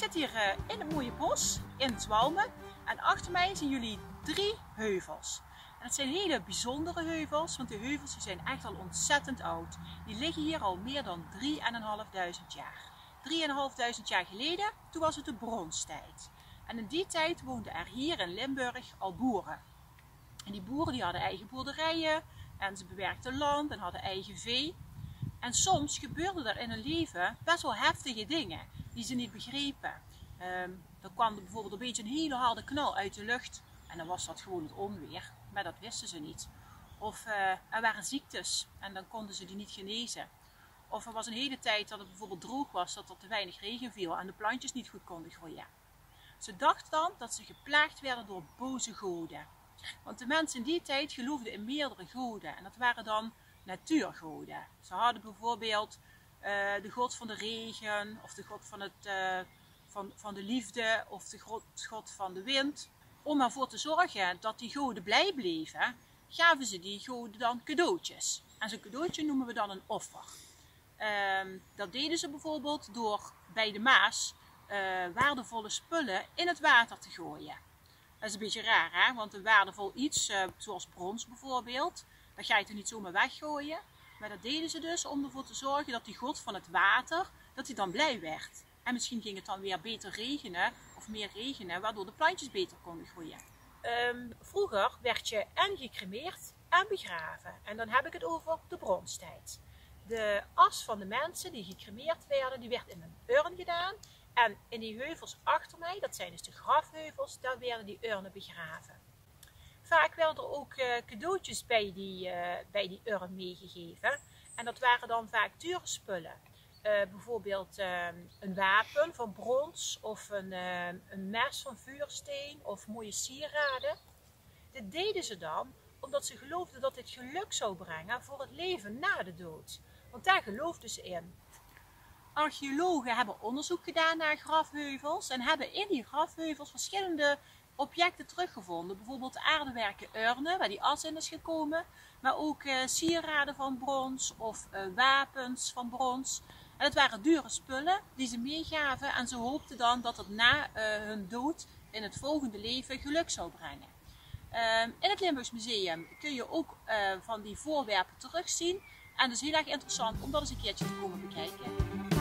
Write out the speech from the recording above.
zit hier in het mooie bos in Zwalmen en achter mij zien jullie 3 heuvels. En het zijn hele bijzondere heuvels, want de heuvels die zijn echt al ontzettend oud. Die liggen hier al meer dan 3.500 jaar. 3.500 jaar geleden, toen was het de bronstijd. En in die tijd woonden er hier in Limburg al boeren. En die boeren die hadden eigen boerderijen en ze bewerkten land en hadden eigen vee. En soms gebeurden er in hun leven best wel heftige dingen die ze niet begrepen. Dan kwam er bijvoorbeeld een beetje een hele harde knal uit de lucht en dan was dat gewoon het onweer, maar dat wisten ze niet. Of er waren ziektes en dan konden ze die niet genezen. Of er was een hele tijd dat het bijvoorbeeld droog was, dat er te weinig regen viel en de plantjes niet goed konden groeien. Ze dachten dan dat ze geplaagd werden door boze goden. Want de mensen in die tijd geloofden in meerdere goden en dat waren dan natuurgoden. Ze hadden bijvoorbeeld de god van de regen, of de god van de liefde, of de god van de wind. Om ervoor te zorgen dat die goden blij bleven, gaven ze die goden dan cadeautjes. En zo'n cadeautje noemen we dan een offer. Dat deden ze bijvoorbeeld door bij de Maas waardevolle spullen in het water te gooien. Dat is een beetje raar, hè? Want een waardevol iets, zoals brons bijvoorbeeld, dat ga je toch niet zomaar weggooien. Maar dat deden ze dus om ervoor te zorgen dat die god van het water, dat hij dan blij werd. En misschien ging het dan weer beter regenen, of meer regenen, waardoor de plantjes beter konden groeien. Vroeger werd je en gecremeerd en begraven. En dan heb ik het over de bronstijd. De as van de mensen die gecremeerd werden, die werd in een urn gedaan. En in die heuvels achter mij, dat zijn dus de grafheuvels, daar werden die urnen begraven. Vaak werden er ook cadeautjes bij die urn meegegeven. En dat waren dan vaak dure spullen. Bijvoorbeeld een wapen van brons of een mes van vuursteen of mooie sieraden. Dit deden ze dan omdat ze geloofden dat dit geluk zou brengen voor het leven na de dood. Want daar geloofden ze in. Archeologen hebben onderzoek gedaan naar grafheuvels en hebben in die grafheuvels verschillende objecten teruggevonden. Bijvoorbeeld aardewerken urnen, waar die as in is gekomen. Maar ook sieraden van brons of wapens van brons. En het waren dure spullen die ze meegaven en ze hoopten dan dat het na hun dood in het volgende leven geluk zou brengen. In het Limburgs Museum kun je ook van die voorwerpen terugzien. En het is heel erg interessant om dat eens een keertje te komen bekijken.